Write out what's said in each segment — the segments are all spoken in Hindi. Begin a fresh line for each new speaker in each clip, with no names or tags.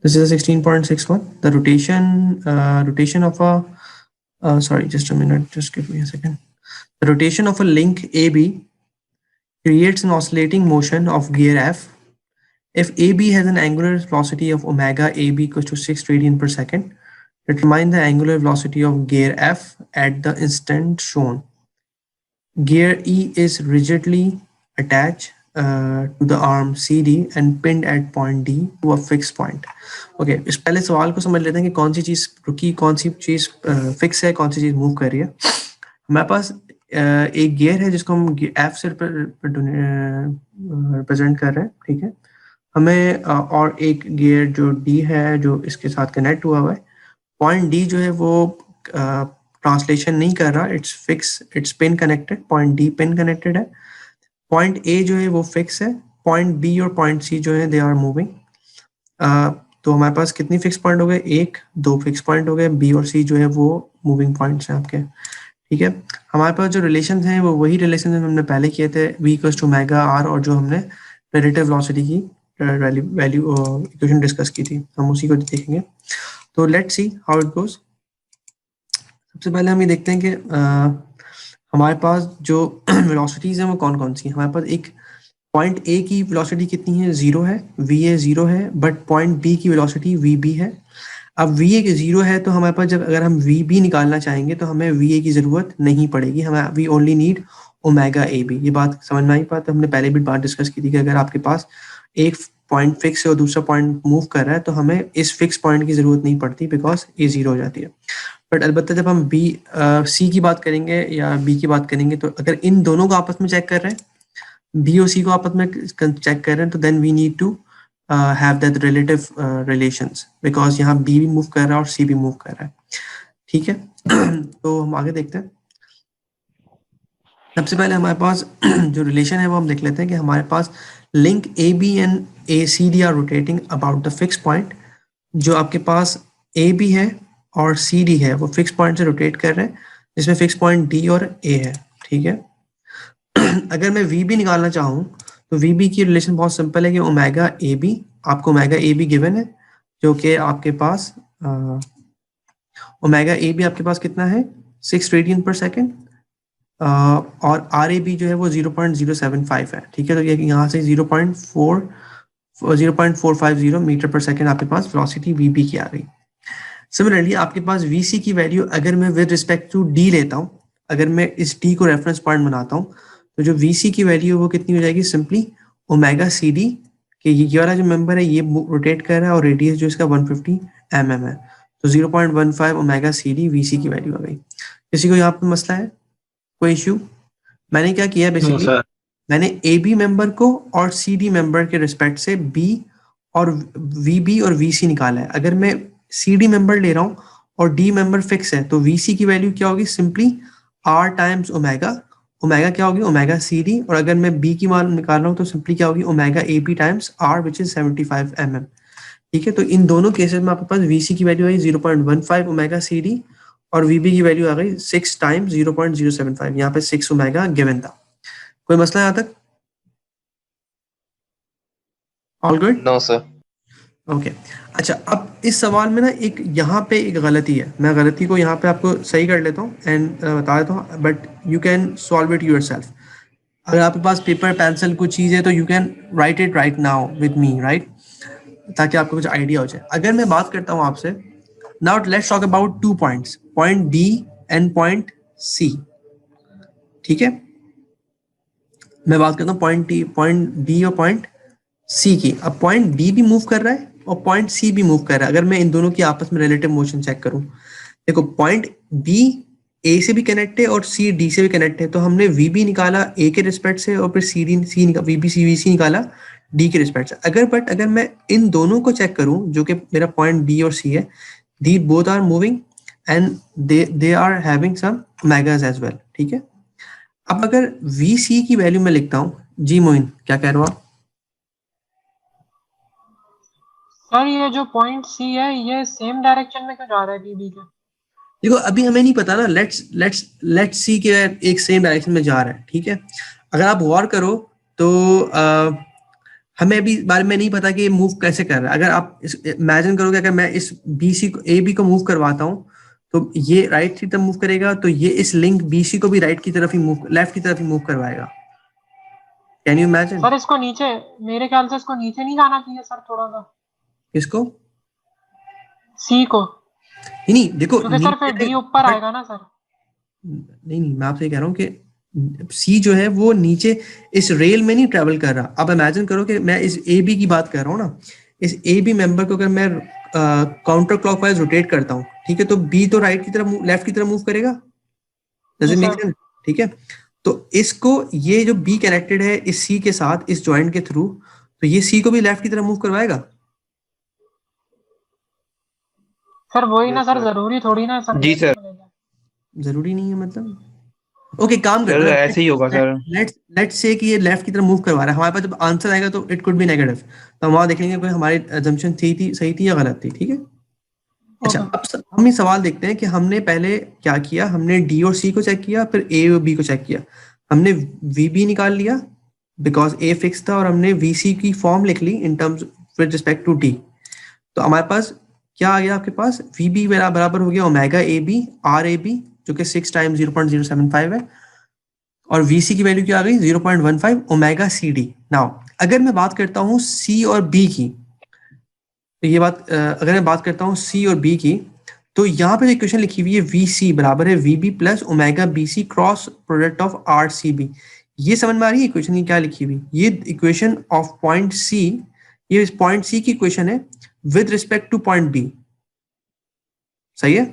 This is a 16.61. The rotation of a sorry, just a minute, just give me a second. The rotation of a link AB creates an oscillating motion of gear F. If AB has an angular velocity of omega AB equals to 6 radian per second, determine the angular velocity of gear F at the instant shown. Gear E is rigidly attached to the arm CD and pinned at point D to a fixed point. Okay, इस पहले सवाल को समझ लेते हैं कि कौन सी चीज़ रुकी, कौन सी चीज़ फिक्स है, कौन सी चीज़ मूव कर रही है। हमारे पास एक गियर है जिसको हम F से रिप्रेजेंट कर रहे हैं, ठीक है। हमें और एक गियर जो D है जो इसके साथ कनेक्ट हुआ है, पॉइंट D जो है वो ट्रांसलेशन नहीं कर रहा, it's fix, it's pin connected, point D pin connected है, पॉइंट A जो है वो फिक्स है, पॉइंट B और पॉइंट C जो है दे आर मूविंग। तो हमारे पास कितनी फिक्स पॉइंट हो गए, 1 2 फिक्स पॉइंट हो गए, B और C जो है वो मूविंग पॉइंट्स हैं आपके, ठीक है। हमारे पास जो रिलेशन हैं वो वही रिलेशन हमने पहले किए थे, V equals to omega R, और जो हमने रिलेटिव वेलोसिटी की वैल्यू इक्वेशन डिस्कस की थी, हम उसी को देखेंगे। तो let's see how it goes. सबसे पहले हम ये देखते हैं कि हमारे पास जो वेलोसिटीज हैं वो कौन कौन सी हैं। हमारे पास एक पॉइंट A की वेलोसिटी कितनी है, 0 है, VA 0 है, बट पॉइंट B की वेलोसिटी VB है। अब VA के 0 है तो हमारे पास जब अगर हम VB निकालना चाहेंगे तो हमें VA की ज़रूरत नहीं पड़ेगी, हमें we only need omega AB। ये बात समझ में आई, बात हमने पहले भी बात डिस्कस की थी कि अगर आपके पास एक पॉइंट फिक्स है और दूसरा पॉइंट मूव कर रहा है तो हमें इस फिक्स पॉइंट की ज़रूरत नहीं पड़ती, बिकॉज A 0 हो जाती है। बट अलबत्ता जब हम C की बात करेंगे या B की बात करेंगे तो अगर इन दोनों को आपस में चेक कर रहे हैं, B और C को आपस में चेक कर रहे हैं, तो then we need to have that relative relations, because यहाँ B भी मूव कर रहा है और C भी मूव कर रहा है, ठीक है। तो हम आगे देखते हैं। सबसे पहले हमारे पास जो रिलेशन है वो हम देख लेते हैं कि हमारे पास link AB and ACD are rotating about the fix point. जो आपके पास AB है और CD है वो फिक्स पॉइंट से रोटेट कर रहे हैं, जिसमें फिक्स पॉइंट D और A है, ठीक है। अगर मैं VB निकालना चाहूँ तो VB की रिलेशन बहुत सिंपल है कि ओमेगा AB, आपको ओमेगा AB गिवन है, जो कि आपके पास ओमेगा AB आपके पास कितना है, 6 रेडियन पर सेकेंड, और RAB जो है वो 0.075 है, ठीक है। तो ये यहाँ से 0.450 मीटर पर सेकेंड आपके पास वेलोसिटी VB की आ गई। सिमिलरली आपके पास VC की वैल्यू अगर मैं विद रिस्पेक्ट टू D लेता हूँ, अगर मैं इस D को रेफरेंस पॉइंट बनाता हूँ, तो जो VC की वैल्यू वो कितनी हो जाएगी, सिंपली ओमेगा CD के ये वाला जो मेंबर है ये रोटेट कर रहा है और रेडियस जो इसका 150 mm है, तो 0.15 ओमेगा CD VC की वैल्यू आ गई। किसी को यहाँ पे मसला है, कोई इश्यू? मैंने क्या किया बेसिकली, मैंने AB मेंबर को और CD मेंबर के रिस्पेक्ट से B और VB और VC निकाला है। अगर मैं CD मेंबर ले रहा हूँ और D मेंबर फिक्स है तो VC की वैल्यू क्या होगी, simply R times omega, omega क्या होगी, ओमेगा CD, और अगर मैं B की मान निकाल रहा हूँ तो सिंपली क्या होगी, omega AB times R which is 75 mm, ठीक है। तो इन दोनों केसेस में आपके पास VC की वैल्यू आई 0.15 ओमेगा CD और VB की वैल्यू आ गई 6 टाइम्स 0.075, यहाँ पे 6 ओमेगा गिवन था। कोई मसला यहाँ तक? All good?
No sir.
Okay, अच्छा अब इस सवाल में ना एक यहाँ पे एक गलती है, मैं गलती को यहाँ पे आपको सही कर लेता हूँ एंड बता देता हूँ, but you can solve it yourself. अगर आपके पास पेपर पेंसिल कुछ चीज़ है तो you can write it right now with me, right, ताकि आपको कुछ आइडिया हो जाए। अगर मैं बात करता हूँ आपसे, now let's talk about 2 points, point D and point C, ठीक है। मैं बात करता हूँ पॉइंट D और पॉइंट C की। अब पॉइंट D भी मूव कर रहा है और पॉइंट C भी मूव कर रहा है। अगर मैं इन दोनों की आपस में रिलेटिव मोशन चेक करूं, देखो पॉइंट B A से भी कनेक्ट है और C D से भी कनेक्ट है, तो हमने VB निकाला A के रिस्पेक्ट से और फिर VC निकाला D के रिस्पेक्ट से। अगर मैं इन दोनों को चेक करूं जो कि मेरा पॉइंट B और C है, the both are moving and they are having some omegas as well, ठीक है। अब अगर VC की वैल्यू में लिखता हूँ, जी मोइन क्या कह रहे हो आप?
सर ये जो पॉइंट C है ये सेम डायरेक्शन में क्यों जा रहा है BB के?
देखो अभी हमें नहीं पता ना, लेट्स सी के एक सेम डायरेक्शन में जा रहा है, ठीक है। अगर आप गौर करो तो हमें अभी बारे में नहीं पता कि ये मूव कैसे कर रहा है। अगर आप इमेजिन करोगे, अगर मैं इस BC को AB को मूव करवाता हूँ तो ये राइट की तरफ मूव करेगा, तो ये इस लिंक BC को भी राइट की तरफ ही मूव, लेफ्ट की तरफ ही मूव करवाएगा। Can you imagine?
सर इसको नीचे, मेरे ख्याल से इसको नीचे नहीं जाना चाहिए सर थोड़ा सा,
किसको?
सी को,
नहीं देखो,
क्योंकि सर फिर डी ऊपर आएगा ना सर।
नहीं मैं आपसे कह रहा हूँ कि सी जो है वो नीचे इस रेल में नहीं ट्रेवल कर रहा। अब इमेजिन करो कि मैं इस AB की बात कर रहा हूँ ना, इस AB मेंबर को अगर मैं काउंटर क्लॉकवाइज रोटेट करता हूँ, ठीक है, तो B तो राइट की तरफ, लेफ्ट की तरफ मूव करेगा। Does it make sense? ठीक है, तो इसको, ये जो B कनेक्टेड है इस C के साथ इस जॉइंट के थ्रू, तो ये C को भी लेफ्ट की तरफ मूव करवाएगा।
सर वही ना सर, जरूरी थोड़ी ना सर।
जी सर।
जरूरी नहीं है मतलब, ओके काम
सर
करते हैं,
ऐसे ही होगा सर।
लेट्स से कि ये लेफ्ट की तरफ मूव करवा रहा है, हमारे पास जब आंसर आएगा तो इट कुड बी नेगेटिव, तो हम वहां देख लेंगे कोई हमारी अजम्पशन सही थी या गलत थी। ठीक है, अच्छा अब हम ये सवाल देखते हैं कि हमने पहले क्या किया। हमने D और C को चेक किया, फिर A और B को चेक किया। हमने VB निकाल लिया बिकॉज A फिक्स था, और हमने VC की फॉर्म लिख ली in terms with respect to D। तो हमारे पास क्या आ गया? आपके पास VB बराबर हो गया ओमेगा AB RAB, जो कि 6 टाइम्स 0.075 है, और VC की वैल्यू क्या आ गई? 0.15 ओमेगा CD। नाउ अगर मैं बात करता हूँ C और B की, तो ये बात अगर मैं बात करता हूँ C और B की, तो यहाँ पे इक्वेशन लिखी हुई है VC बराबर है VB plus omega BC cross product of RCB। ये समझ में आ रही है इक्वेशन की क्या लिखी हुई? ये इक्वेशन ऑफ पॉइंट C, ये पॉइंट C की इक्वेशन है with respect two point B। सही है?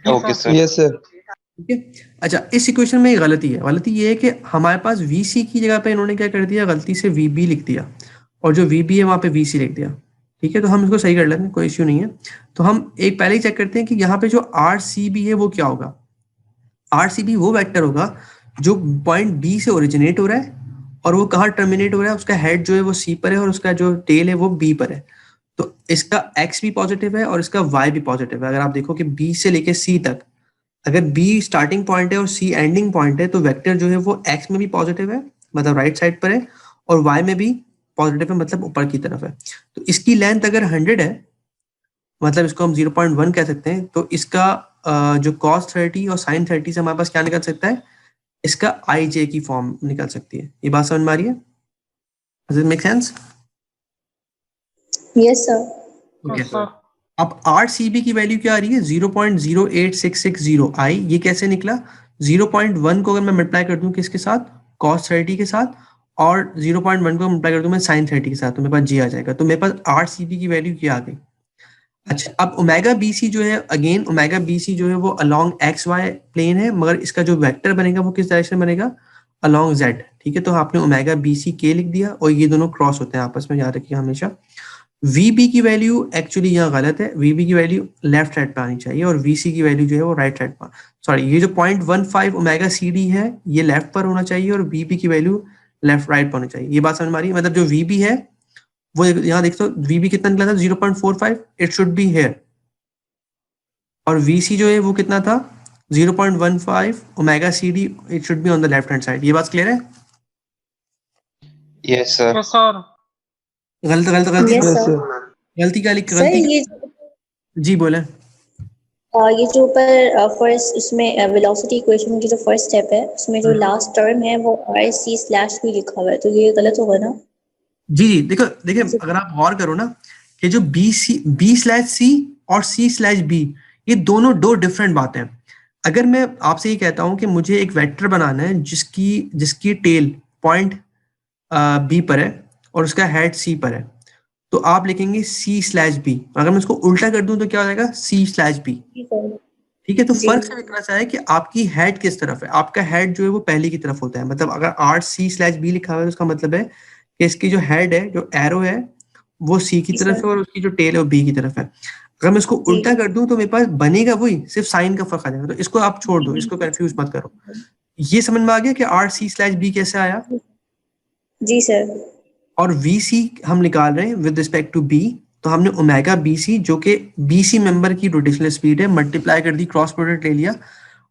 Okay sir.
Yes sir.
ठीक है, अच्छा इस इक्वेशन में गलती है। गलती ये है कि हमारे पास VC की जगह पे इन्होंने क्या कर दिया, गलती से VB लिख दिया, और जो VB है वहां पे VC लिख दिया। ठीक है, तो हम इसको सही कर लेते हैं, कोई इश्यू नहीं है। तो हम एक पहले ही चेक करते हैं कि यहाँ पे जो RCB है वो क्या होगा। RCB वो वेक्टर होगा जो पॉइंट B से ओरिजिनेट हो रहा है, और वो कहाँ टर्मिनेट हो रहा है, उसका हेड जो है वो C पर है, और उसका जो टेल है वो B पर है। तो इसका X भी पॉजिटिव है और इसका Y भी पॉजिटिव है। अगर आप देखो कि B से लेके C तक, अगर B स्टार्टिंग पॉइंट है और C एंडिंग पॉइंट है, तो वेक्टर जो है वो X में भी पॉजिटिव है, मतलब राइट साइड पर है, और Y में भी पॉजिटिव है, मतलब ऊपर की तरफ है। तो इसकी लेंथ अगर 100 है, मतलब इसको हम 0.1 कह सकते हैं, तो इसका जो cos 30 और sin 30 से हमारे पास क्या निकल सकता है? इसका IJ की फॉर्म निकल सकती है। ये बात समझ में आ रही है? Does it make sense?
Yes sir.
Okay. अब RCB की वैल्यू क्या आ रही है? 0.08660 I। ये कैसे निकला? 0.1 को अगर मैं मल्टीप्लाई कर दूं किसके साथ? cos 30 के साथ, और 0.1 को मल्टीप्लाई कर दूं मैं sin 30 के साथ, तो मेरे पास J आ जाएगा। तो मेरे पास RCB की वैल्यू क्या आ गई? अच्छा अब ओमेगा BC जो है, अगेन ओमेगा BC जो है वो अलोंग XY प्लेन है, मगर इसका जो वेक्टर बनेगा वो किस डायरेक्शन बनेगा? Along Z। ठीक है, तो आपने ओमेगा BC K लिख दिया, और ये दोनों क्रॉस होते हैं आपस में, याद रखिए हमेशा। VB की वैल्यू एक्चुअली यहाँ गलत है, VB की वैल्यू लेफ्ट साइड पे आनी चाहिए, और VC की वैल्यू जो है वो राइट साइड पर, सॉरी, ये जो 0.15 ओमेगा CD है ये लेफ्ट पर होना चाहिए, और VB की वैल्यू लेफ्ट राइट पर होनी चाहिए। ये बात समझ में आ रही है? मतलब जो VB है वो यहाँ देख तो VB कितना निकला था? 0.45, इट शुड बी हेयर। और VC जो है वो कितना था? 0.15 omega CD, it should be on the left hand side. ये बात क्लियर है?
Yes sir.
Yes sir.
गलती
यस
यस
सर।
सर।
गलती क्या लिख?
सर
गलती
ये
जी बोले।
ये जो ऊपर फर्स्ट इसमें वेलोसिटी इक्वेशन की जो फर्स्ट स्टेप है उसमें जो लास्ट टर्म है वो RC/V लिखा हुआ है, तो ये गलत होगा ना?
जी देखो, देखिए अगर आप गौर करो ना कि जो B/C और C/B, ये दोनों दो डिफरेंट बातें हैं। अगर मैं आपसे ये कहता हूं कि मुझे एक वेक्टर बनाना है जिसकी टेल पॉइंट B पर है और उसका हेड C पर है, तो आप लिखेंगे C/B। अगर मैं उसको उल्टा कर दूं तो क्या हो जाएगा? C/B। ठीक है, तो
जी।
फर्क सिर्फ इतना सा है कि आपकी हेड किस तरफ है। आपका हेड जो है वो पहले की तरफ होता है, मतलब अगर RC/B लिखा हुआ है तो उसका मतलब है कि इसकी जो हेड है, जो एरो है, वो C की तरफ है, और उसकी जो टेल है वो B की तरफ है। अगर मैं इसको उल्टा कर दूं तो मेरे पास बनेगा वही, सिर्फ साइन का फर्क आ जाएगा। तो इसको आप छोड़ दो, इसको कंफ्यूज मत करो। ये समझ में आ गया कि RC/B कैसे आया?
जी सर।
और VC हम निकाल रहे हैं विद रिस्पेक्ट टू B, तो हमने ओमेगा BC जो कि BC मेंबर की रोटेशनल स्पीड है, मल्टीप्लाई कर दी, क्रॉस प्रोडक्ट ले लिया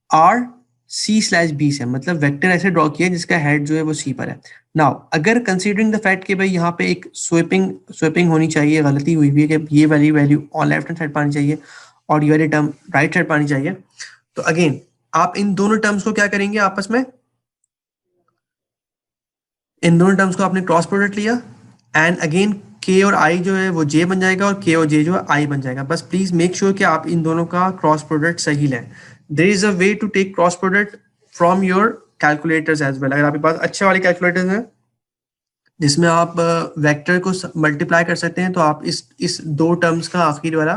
RC/B से, मतलब वेक्टर ऐसे ड्रॉ किया जिसका हेड जो है वो C पर है। नाउ अगर कंसीडरिंग द फैक्ट कि भाई यहाँ पे एक स्वेपिंग होनी चाहिए, गलती हुई भी है कि ये वाली value on left hand side पर आनी चाहिए और ये वाली टर्म राइट साइड पर आनी चाहिए, तो अगेन आप इन दोनों टर्म्स को क्या करेंगे आपस में, इन दोनों टर्म्स को आपने क्रॉस प्रोडक्ट लिया एंड अगेन के और आई जो है वो जे बन जाएगा और के और जे जो है आई बन जाएगा। बस प्लीज मेक श्योर कि आप इन दोनों का क्रॉस प्रोडक्ट सही लें। There is a way to take cross product from your calculators as well. अगर आपके पास अच्छे वाले कैलकुलेटर्स हैं जिसमें आप वेक्टर को मल्टीप्लाई कर सकते हैं, तो आप इस दो टर्म्स का आखिरी वाला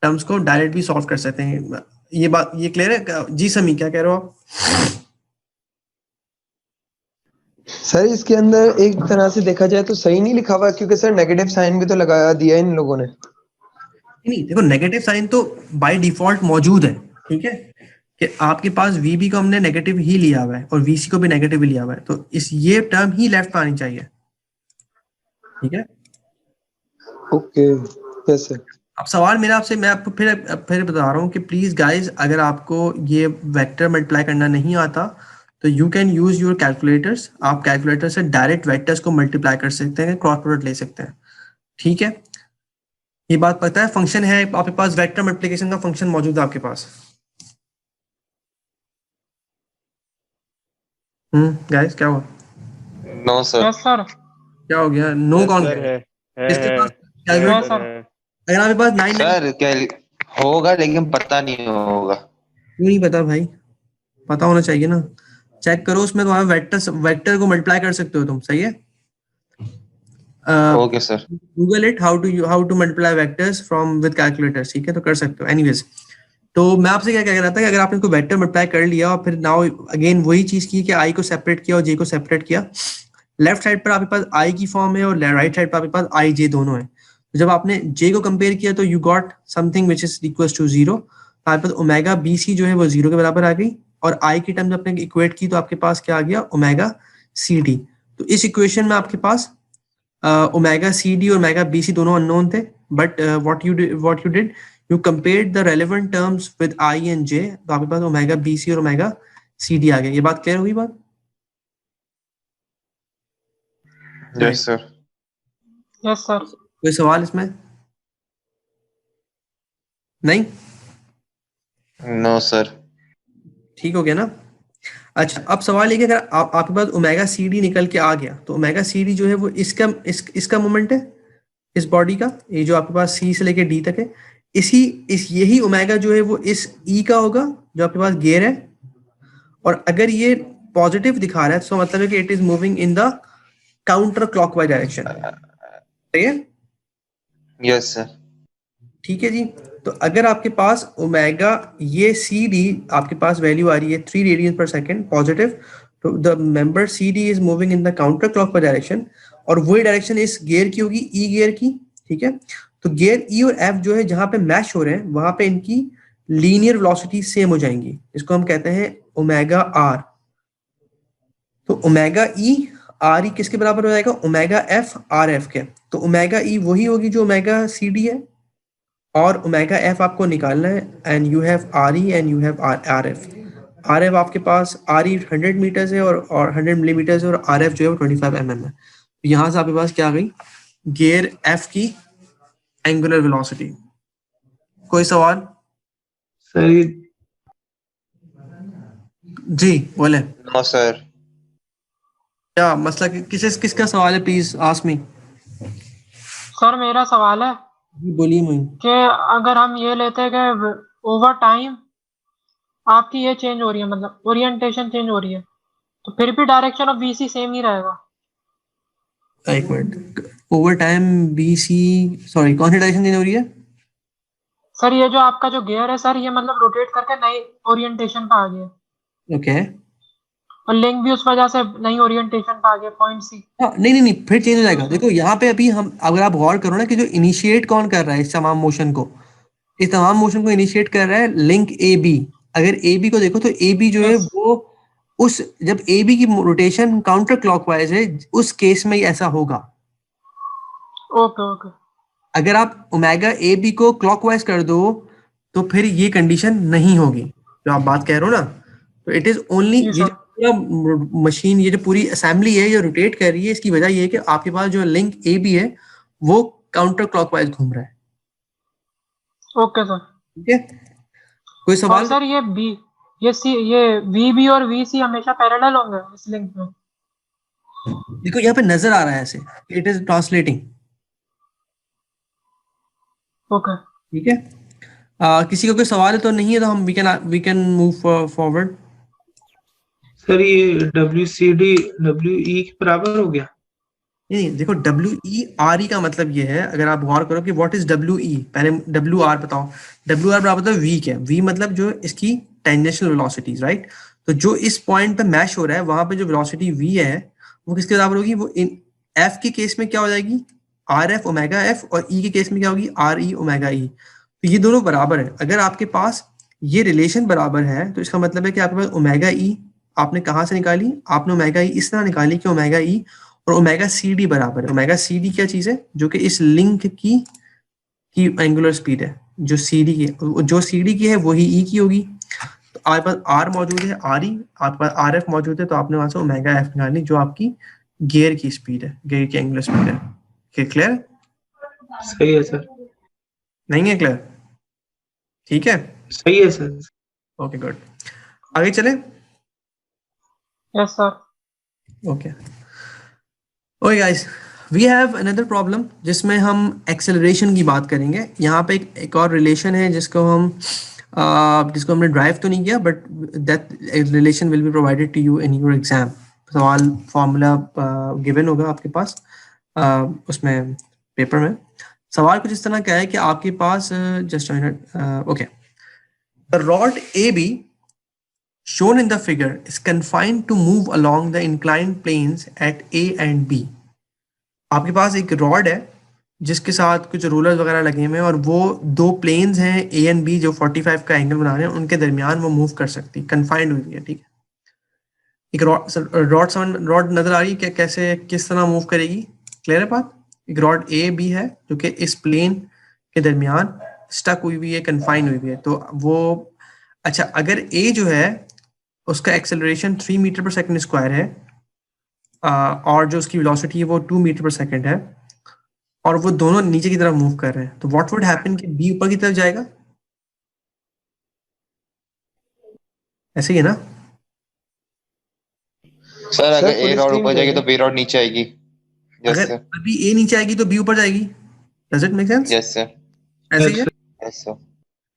टर्म्स को डायरेक्ट भी सॉल्व कर सकते हैं। ये बात ये क्लियर है जी? समी क्या कह रहे हो आप?
सर इसके अंदर एक तरह से देखा जाए तो सही नहीं लिखा हुआ, क्योंकि सर नेगेटिव साइन भी तो लगा दिया इन लोगों ने।
नहीं देखो, नेगेटिव साइन तो बाय डिफॉल्ट मौजूद है, ठीक है, कि आपके पास वीबी को हमने नेगेटिव ही लिया हुआ है और वीसी को भी नेगेटिव ही लिया हुआ है, तो ये टर्म ही लेफ्ट पे आनी चाहिए, ठीक है।
Okay yes sir.
अब सवाल मेरा आपसे, मैं आपको फिर बता रहा हूँ कि प्लीज गाइज, अगर आपको ये वेक्टर मल्टीप्लाई करना नहीं आता तो you can use your calculators. आप कैलकुलेटर से डायरेक्ट वेक्टर्स को मल्टीप्लाई कर सकते हैं, क्रॉस प्रोडक्ट ले सकते हैं, ठीक है। ये बात पता है, फंक्शन है आपके पास, वेक्टर मल्टीप्लिकेशन का फंक्शन मौजूद है आपके पास। गाइस क्या हुआ?
No sir.
Yes sir.
क्या हो गया? नो कौन कह रहा है? किसके पास कैलकुलेटर?
सर
अगर आपके पास 9
सर क्या होगा, लेकिन पता नहीं होगा।
क्यों नहीं पता भाई? पता होना चाहिए ना। चेक करो उसमें, तो वेक्टर को मल्टीप्लाई कर सकते हो तुम, सही है।
Okay sir.
Google it how to multiply vectors from with calculators, ठीक है, तो कर सकते हो। एनीवेज, तो मैं आपसे क्या कह रहा था कि अगर आपने इसको वेक्टर मल्टीप्लाई कर लिया और फिर नाउ अगेन वही चीज की कि आई को सेपरेट किया और जे को सेपरेट किया, लेफ्ट साइड पर आपके पास आई की फॉर्म है और राइट साइड पर आपके पास आई जे दोनों है। तो जब आपने जे को कंपेयर किया तो you got something which is equals to 0। आपके पास ओमेगा बी सी जो है वो 0 के बराबर आ गई, और आई की टर्म जब आपने इक्वेट की तो आपके पास क्या आ गया? Omega C D. तो इस इक्वेशन में आपके पास ओमेगा सी डी और ओमेगा बी सी दोनों अननोन थे, but what you did, you compared the relevant terms with I and J, तो आपके पास ओमेगा बी सी और ओमेगा सी डी आ गया। ये बात क्लियर हुई? बात
यस सर।
Yes sir.
कोई सवाल इसमें? नहीं?
No sir.
ठीक हो गया ना। अच्छा, अब सवाल ये कि अगर आपके पास ओमेगा सी डी निकल के आ गया, तो ओमेगा सी डी जो है वो इसका मोमेंट है, इस बॉडी का, ये जो आपके पास सी से लेके डी तक है, यही ओमेगा जो है वो इस ई का होगा जो आपके पास गियर है। और अगर ये पॉजिटिव दिखा रहा है तो मतलब है कि it is moving in the counter clockwise direction, ठीक है।
Yes sir.
ठीक है जी। तो अगर आपके पास ओमेगा ये सी डी आपके पास वैल्यू आ रही है 3 रेडियन पर सेकेंड पॉजिटिव, तो the member C D is moving in the counter clockwise direction, और वही डायरेक्शन इस गियर की होगी, ई गियर की, ठीक है। तो गियर ई और एफ जो है जहां पे मैच हो रहे हैं वहां पे इनकी लीनियर वेलोसिटी सेम हो जाएंगी, इसको हम कहते हैं ओमेगा आर। तो ओमेगा ई आर ई किसके बराबर हो जाएगा? ओमेगा एफ आर एफ के। तो ओमेगा ई वही होगी जो ओमेगा सी डी है, और ओमेगा एफ आपको निकालना है, and you have R E and you have R F. R F आपके पास आर ई 100 मीटर्स है और 100 मिलीमीटर्स है, और आर एफ जो है वो 25 mm है। तो यहाँ से आपके पास क्या आ गई? गियर एफ की एंगुलर वेलोसिटी। कोई सवाल?
सर
जी बोले।
No sir.
क्या मसला, किसका सवाल है? Please ask me.
सर मेरा सवाल है
बोलिए मुझे।
कि अगर हम ये लेते हैं कि ओवर टाइम आपकी ये चेंज हो रही है, मतलब ओरिएंटेशन चेंज हो रही है, तो फिर भी डायरेक्शन ऑफ वीसी सेम ही रहेगा।
एक minute, over time BC, sorry कौन सी डायरेक्शन चेंज हो रही है?
सर ये जो आपका जो गियर है सर, ये मतलब रोटेट करके नई ओरिएंटेशन पे आ गया,
ओके।
और लिंक भी उस वजह से नई ओरिएंटेशन पे आ गया, पॉइंट सी।
हाँ, नहीं, फिर चेंज हो जाएगा। देखो यहाँ पे अभी हम, अगर आप गौर करो ना कि जो इनिशिएट कौन कर रहा है इस तमाम मोशन को इनिशिएट कर रहा है लिंक ए बी। अगर ए बी को देखो तो ए बी जो है वो उस, जब ए बी की रोटेशन काउंटर क्लॉकवाइज है, उस केस में ही ऐसा होगा।
Okay okay.
अगर आप ओमेगा ए बी को क्लॉकवाइज कर दो तो फिर ये कंडीशन नहीं होगी जो आप बात कह रहे हो ना। तो इट इज ओनली,
जी
ये
सर।
पूरा मशीन, ये जो पूरी असेंबली है ये रोटेट कर रही है, इसकी वजह ये है कि आपके पास जो लिंक ए बी है वो काउंटर क्लॉकवाइज घूम रहा है।
Okay sir.
ठीक है, कोई
और
सवाल?
सर ये बी, ये वीबी और वीसी हमेशा पैरेलल होंगे इस लिंक में?
देखो यहाँ पे नजर आ रहा है ऐसे, इट इज ट्रांसलेटिंग।
ओके।
ठीक है, किसी को कोई सवाल तो नहीं है तो हम we can move forward.
Sir ये WCD WE के बराबर हो गया?
नहीं, देखो WERE का मतलब ये है, अगर आप गौर करो कि व्हाट इज WE, पहले WR बताओ। WR बराबर होता है V क्या? V मतलब जो इसकी टेंजेंशियल वेलोसिटीज, राइट? तो जो इस पॉइंट पे मैश हो रहा है वहां पे जो वेलोसिटी V है वो किसके बराबर होगी? वो इन F के केस में क्या हो जाएगी? RF ओमेगा F, और E के केस में क्या होगी? RE omega E। तो ये दोनों बराबर है। अगर आपके पास ये रिलेशन बराबर है तो इसका मतलब है कि आपके पास ओमेगा E आपने कहाँ से निकाली? आपने ओमेगा E इस तरह निकाली कि ओमेगा E और ओमेगा CD बराबर है। ओमेगा CD क्या चीज है? जो कि इस लिंक की एंगुलर स्पीड है। जो CD की है वही E की होगी। तो आपके पास R मौजूद है, RE, आपके पास RF मौजूद है, तो आपने वहां से ओमेगा F निकाली जो आपकी गियर की स्पीड है, गियर की एंगुलर स्पीड है। क्लियर?
सही है सर।
नहीं है क्लियर? ठीक है,
सही है सर।
ओके गुड, आगे चले।
Yes sir.
Okay okay guys, we have another problem जिसमें हम एक्सेलरेशन की बात करेंगे। यहाँ पे एक और रिलेशन है जिसको हमने ड्राइव तो नहीं किया, but that relation will be provided to you in your exam. सवाल फॉर्मूला गिवन होगा आपके पास उसमें पेपर में। सवाल कुछ इस तरह का है कि आपके पास just okay, the rod AB shown in the figure is confined to move along the inclined planes at A and B। आपके पास एक रॉड है जिसके साथ कुछ रोलर्स वगैरह लगे हुए हैं और वो दो प्लेन्स हैं A and B जो 45 का एंगल बना रहे हैं, उनके दरमियान वो मूव कर सकती है, कन्फाइंड हुई है। ठीक है, एक रॉड नजर आ रही है कैसे किस तरह मूव करेगी? क्लियर है बात? एक रॉड AB है जो कि इस प्लेन के दरमियान स्टक हुई हुई है, कन्फाइंड हुई हुई है। तो वो अच्छा, अगर A जो है उसका एक्सेलरेशन 3 मीटर पर सेकंड स्क्वायर है और जो उसकी वेलोसिटी है वो 2 मीटर पर सेकंड है और वो दोनों नीचे की तरफ मूव कर रहे हैं, तो व्हाट वुड हैपन कि बी ऊपर की तरफ जाएगा? ऐसे ही है ना?
सर अगर
full
ए रॉड
screen
ऊपर जाएगी
करें।
तो बी रॉड नीचे आएगी। यस
अगर
सर।
अभी ए नीचे आएगी तो बी ऊपर जाएगी। Does it make sense?
Yes sir.
ऐसे ही है।
Yes sir.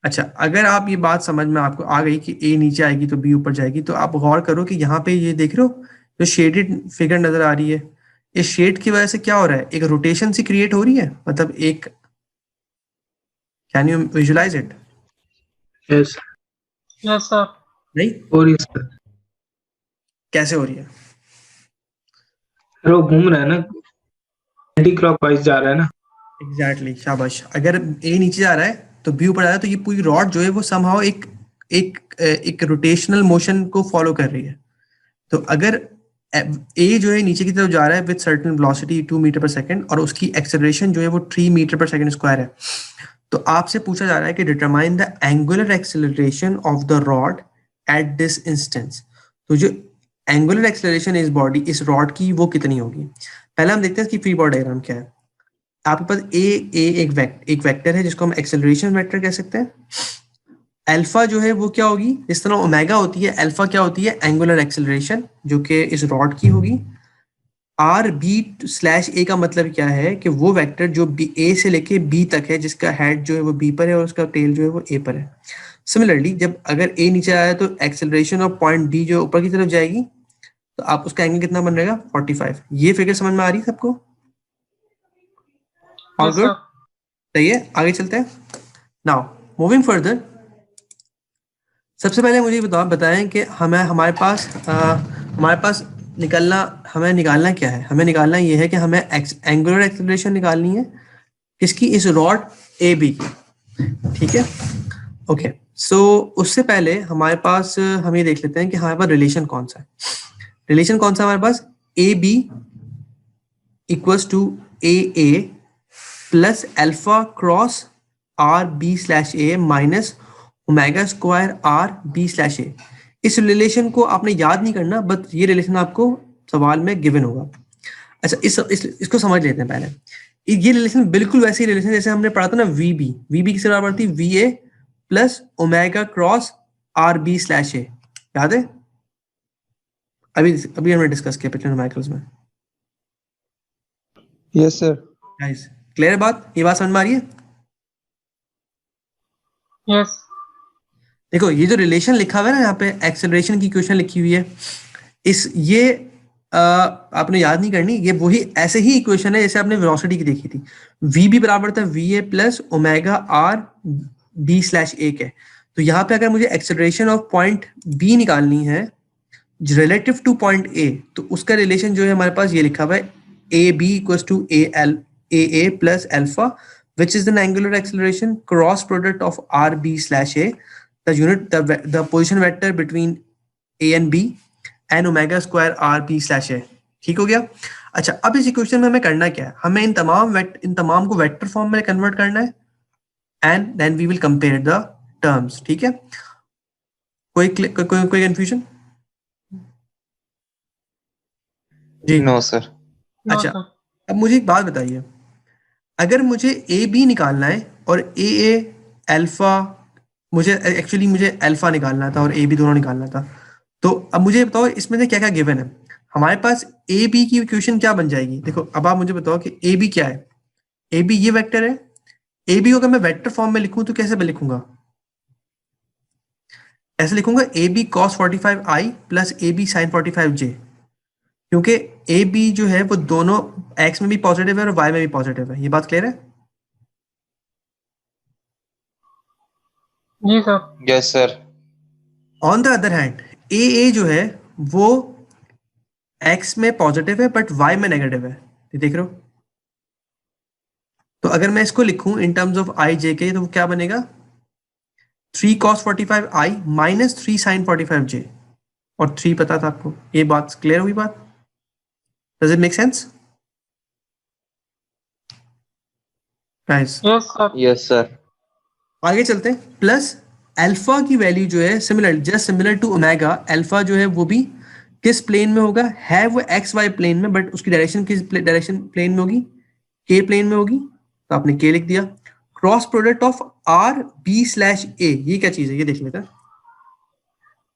अच्छा, अगर आप ये बात समझ में आपको आ गई कि ए नीचे आएगी तो बी ऊपर जाएगी, तो आप गौर करो कि यहाँ पे ये देख रहे हो जो शेडेड फिगर नजर आ रही है, इस शेड की वजह से क्या हो रहा है? एक रोटेशन सी क्रिएट हो रही है, मतलब एक, can you visualise it?
Yes
yes sir.
नहीं,
और ये सर
कैसे हो रही है?
वो घूम रहा है ना, एंटी क्लॉकवाइज जा रहा है ना।
एग्जैक्टली, शाबाश। अगर ए नीचे जा रहा है तो बी ऊपर जा रहा है, तो ये पूरी रॉड जो है वो समहाउ एक रोटेशनल मोशन को फॉलो कर रही है। तो अगर ए जो है नीचे की तरफ जा रहा है विद सर्टेन वेलोसिटी 2 मीटर पर सेकंड और उसकी एक्सेलरेशन जो है वो 3 मीटर पर सेकंड स्क्वायर है, तो आपसे पूछा जा रहा है कि determine the angular acceleration of the rod at this instance. तो जो एंगुलर एक्सेलरेशन इस रॉड की वो कितनी होगी? पहले हम देखते हैं इसकी फ्री बॉडी डायग्राम क्या है। आपके पास एक वेक्टर है जिसको हम एक्सेलरेशन वेक्टर कह सकते हैं। अल्फा जो है वो क्या होगी? इस तरह ओमेगा होती है, अल्फा क्या होती है? एंगुलर एक्सेलरेशन जो कि इस रॉड की होगी। RB/A का मतलब क्या है कि वो वेक्टर जो A से लेके B तक है, जिसका हेड जो है वो B पर है और उसका टेल जो है वो A पर है। सिमिलरली जब अगर A नीचे आया तो एक्सेलरेशन ऑफ पॉइंट B जो ऊपर की तरफ जाएगी, तो आप उसका एंगल कितना बन रहेगा? 45। ये फिगर समझ में आ रही है सबको? All
yes
good,
sir.
सही है, आगे चलते हैं। नाउ मूविंग फर्दर, सबसे पहले मुझे बताएं कि हमारे पास निकालना क्या है? हमें निकालना ये है कि हमें एंगुलर एक्सेलरेशन निकालनी है किसकी? इस रॉड AB की। ठीक है, ओके। सो उससे पहले हमारे पास हम ये देख लेते हैं कि हमारे पास रिलेशन कौन सा है। रिलेशन कौन सा हमारे पास? AB equals to AA plus alpha cross RB/A minus omega square RB/A। इस रिलेशन को आपने याद नहीं करना, बट ये रिलेशन आपको सवाल में गिवन होगा। अच्छा, इसको समझ लेते हैं पहले। ये रिलेशन बिल्कुल वैसी रिलेशन जैसे हमने पढ़ा था ना, वीबी किससे बराबर थी, VA plus omega cross R B slash A, याद है? अभी हमने डिस्कस किया पिछले न्यूमेरिकल्स में।
Yes sir.
गाइस क्लियर बात, ये बात समझ में आ रही है?
यस
देखो ये जो रिलेशन लिखा हुआ है ना यहाँ पे, एक्सेलरेशन की इक्वेशन लिखी हुई है, ये आपने याद नहीं करनी, ये वही ऐसे ही इक्वेशन है जैसे आपने वेलोसिटी की देखी थी। वी बी बराबर था V A plus omega R B slash A के। तो यहाँ पे अगर मुझे एक्सेलरेशन ऑफ पॉइंट बी निकालनी है रिलेटिव टू पॉइंट ए, तो उसका रिलेशन जो है हमारे पास ये लिखा हुआ है, A B equals to A plus alpha which is an angular acceleration cross product of rb slash a, the position vector between a and b and omega square rb slash a। ठीक हो गया? अच्छा, अब इस इक्वेशन में हमें करना क्या है, हमें इन तमाम को वेक्टर फॉर्म में कन्वर्ट करना है and then we will compare the terms. ठीक है? कोई कंफ्यूजन? जी
नो सर।
अच्छा, अब मुझे एक बात बताइए, अगर मुझे ए बी निकालना है और ए अल्फा, मुझे अल्फा निकालना था और ए बी दोनों निकालना था, तो अब मुझे बताओ इसमें से क्या क्या गिवन है। हमारे पास ए बी की इक्वेशन क्या बन जाएगी? देखो अब आप मुझे बताओ कि ए बी क्या है। ए बी ये वेक्टर है। ए बी को अगर मैं वेक्टर फॉर्म में लिखूं तो कैसे मैं लिखूंगा? ऐसे लिखूंगा A B cos 45 I plus A B sine 45 J, क्योंकि ए बी जो है वो दोनों एक्स में भी पॉजिटिव है और वाई में भी पॉजिटिव है। ये बात क्लियर है?
जी sir.
Yes sir.
On the other hand ए जो है वो एक्स में पॉजिटिव है बट वाई में नेगेटिव है। ये देख रहे हो? तो अगर मैं इसको लिखूं इन टर्म्स ऑफ आई जे के, तो वो क्या बनेगा, 3 cos 45 आई माइनस 3 sin 45 जे, और 3 पता था आपको। ये बात क्लियर हुई बात? Does it make sense? Guys,
yes sir.
Yes sir.
आगे चलते हैं। प्लस अल्फा की वैल्यू जो है सिमिलर टू ओमेगा, अल्फा जो है वो भी किस प्लेन में होगा, है वो एक्स वाई प्लेन में, बट उसकी डायरेक्शन किस डायरेक्शन प्लेन में होगी, के प्लेन में होगी। तो आपने के लिख दिया। Cross product of R B slash A, ये क्या चीज है ये देख लेते हैं।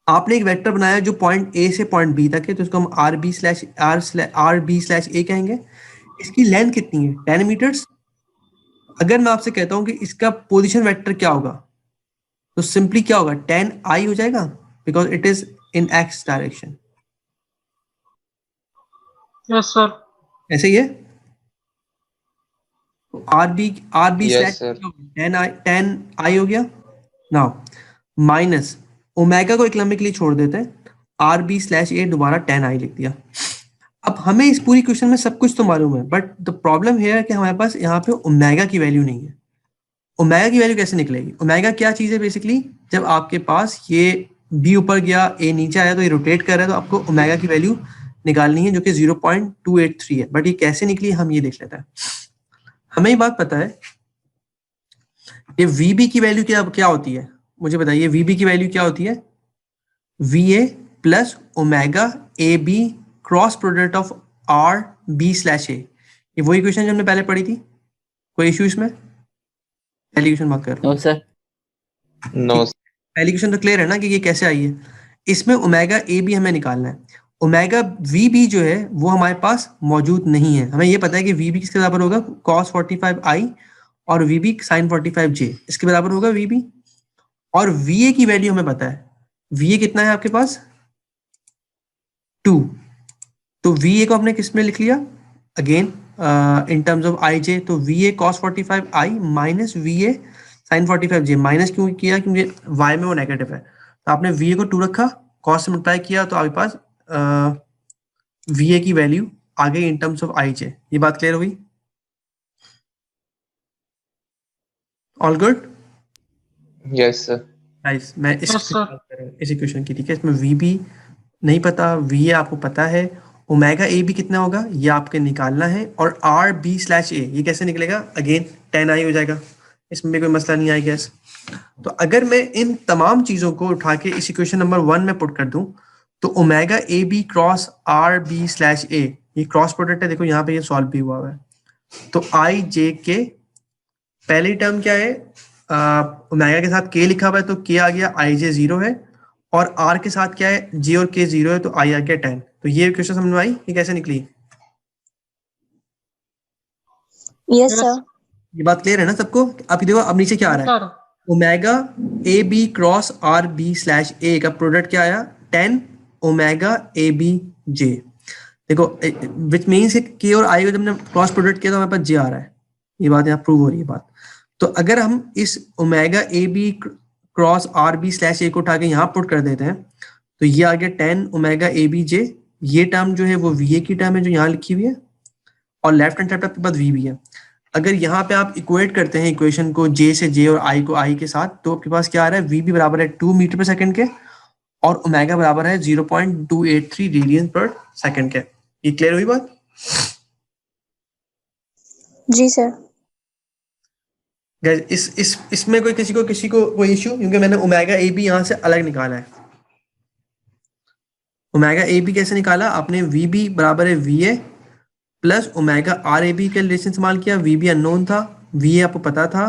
आपने एक वेक्टर बनाया जो पॉइंट ए से पॉइंट बी तक है, तो इसको हम आर बी स्लैश ए कहेंगे। इसकी लेंथ कितनी है, 10 मीटर्स। अगर मैं आपसे कहता हूं कि इसका पोजीशन वेक्टर क्या होगा, तो सिंपली क्या होगा, 10 आई हो जाएगा, because it is in X direction.
Yes sir.
ऐसे ही है। R B
Yes,
slash
sir.
10 आई हो गया। नाउ माइनस ओमेगा को इकोनॉमिक के लिए छोड़ देते हैं, आर बी स्लैश ए दोबारा 10 आई लिख दिया। अब हमें इस पूरी क्वेश्चन में सब कुछ तो मालूम है, बट द प्रॉब्लम है कि हमारे पास यहाँ पे ओमेगा की वैल्यू नहीं है। ओमेगा की वैल्यू कैसे निकलेगी? ओमेगा क्या चीज है बेसिकली, जब आपके पास ये बी ऊपर गया ए नीचे आया तो ये रोटेट कर रहा है, तो आपको ओमेगा की वैल्यू निकालनी है जो कि 0.283 है। बट ये कैसे निकली हम ये देख लेते हैं। हमें ये बात पता है ये वीबी की वैल्यू क्या होती है, मुझे बताइए वीबी की वैल्यू क्या होती है, V A plus omega A B cross product of R B slash A. ये वही क्वेश्चन जो हमने पहले पढ़ी थी, कोई इश्यू इसमें? पहली क्वेश्चन बात कर रहा हूं।
No sir.
नो।
पहली क्वेश्चन तो क्लियर है ना कि ये कैसे आई है। इसमें ओमेगा ए बी हमें निकालना है। ओमेगा वी बी जो है वो हमारे पास मौजूद नहीं है। हमें ये पता है कि वी बी किसके बराबर होगा, cos 45 आई और वी बी sin 45 जे, इसके बराबर होगा वी बी। और वी ए की वैल्यू हमें पता है, वी ए कितना है आपके पास, 2। तो वी ए को हमने किस में लिख लिया, अगेन इन टर्म्स ऑफ आई जे। तो V A cos 45 I minus V A sin 45 J. Minus क्यों किया, क्योंकि वाई में वो नेगेटिव है। तो आपने वी ए को 2 रखा, cos से मल्टीप्लाई किया, तो आपके पास वी ए की वैल्यू आ गई इन टर्म्स ऑफ आई जे। ये बात क्लियर हुई? All good
yes sir.
Guys, मैं
Yes, sir.
इस इक्वेशन की, ठीक है, इसमें वी बी नहीं पता, वी ए आपको पता है, ओमेगा ए बी कितना होगा ये आपके निकालना है, और आर बी स्लैश ए ये कैसे निकलेगा, अगेन 10 आई हो जाएगा। इसमें भी कोई मसला नहीं आई गैस। तो अगर मैं इन तमाम चीजों को उठा के इस इक्वेशन नंबर 1 में पुट कर दूं तो omega A B cross R B slash A, ये क्रॉस प्रोडक्ट है, देखो यहाँ पे ये सॉल्व भी हुआ है। तो आई जे के, पहली टर्म क्या है, ओमेगा के साथ के लिखा हुआ है तो के आ गया, आई जे 0 है, और आर के साथ क्या है, जे और के 0 है तो आई आ गया 10। तो ये इक्वेशन समझ में आई, ये कैसे निकली?
Yes sir.
ये बात क्लियर है ना सबको? आप देखो अब नीचे क्या आ रहा है,
sir
omega A B cross R B slash A का प्रोडक्ट क्या आया, 10 ओमेगा ए बी जे। देखो विच मीन्स के और आई को जब हमने क्रॉस प्रोडक्ट किया तो हमारे पास जे आ रहा है, ये बात यहाँ प्रूव हो रही है बात। तो अगर हम इस omega A B cross R B slash A को उठा के यहाँ पुट कर देते हैं तो ये आ गया 10 ओमेगा ए बी जे। ये टर्म जो है वो वी ए की टर्म है जो यहाँ लिखी हुई है, और लेफ्ट हैंड साइड पे आपके पास वी भी है। अगर यहाँ पे आप इक्वेट करते हैं इक्वेशन को जे से जे और आई को आई के साथ, तो आपके पास क्या आ रहा है, वी भी बराबर है 2 मीटर पर सेकंड के और ओमेगा बराबर है 0.283 रेडियन पर सेकंड के। ये क्लियर हुई बात?
जी सर।
गाइस इसमें कोई किसी को कोई इश्यू? क्योंकि मैंने ओमेगा ए बी यहाँ से अलग निकाला है। ओमेगा ए बी कैसे निकाला आपने, वी बी बराबर है V A plus omega R A B का रिलेशन इस्तेमाल किया। वी बी अननोन था, वी ए आपको पता था,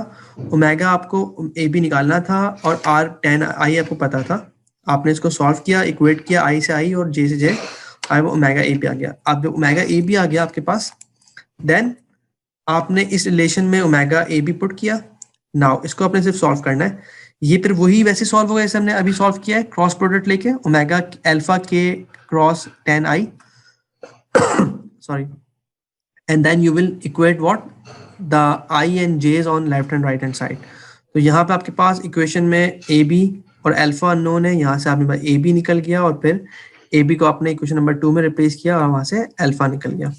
ओमेगा आपको ए बी निकालना था और आर 10 आई आपको पता था। आपने इसको सॉल्व किया, इक्वेट किया, आई से आई और जे से जे, आई वो ओमेगा ए बी आ गया। अब जब ओमेगा ए बी आ गया आपके पास, देन आपने इस रिलेशन में ओमेगा ए बी पुट किया। नाउ इसको आपने सिर्फ सॉल्व करना है, ये फिर वही वैसे सॉल्व होगा जैसे हमने अभी सॉल्व किया है, क्रॉस प्रोडक्ट लेके ओमेगा अल्फा के cross 10 I sorry, and then you will equate what the I and J's on left and right hand side। तो यहाँ पे आपके पास इक्वेशन में ए बी और अल्फा अननोन है, यहाँ से आपके पास ए बी निकल गया और फिर ए बी को आपने इक्वेशन नंबर 2 में रिप्लेस किया और वहां से अल्फा निकल गया।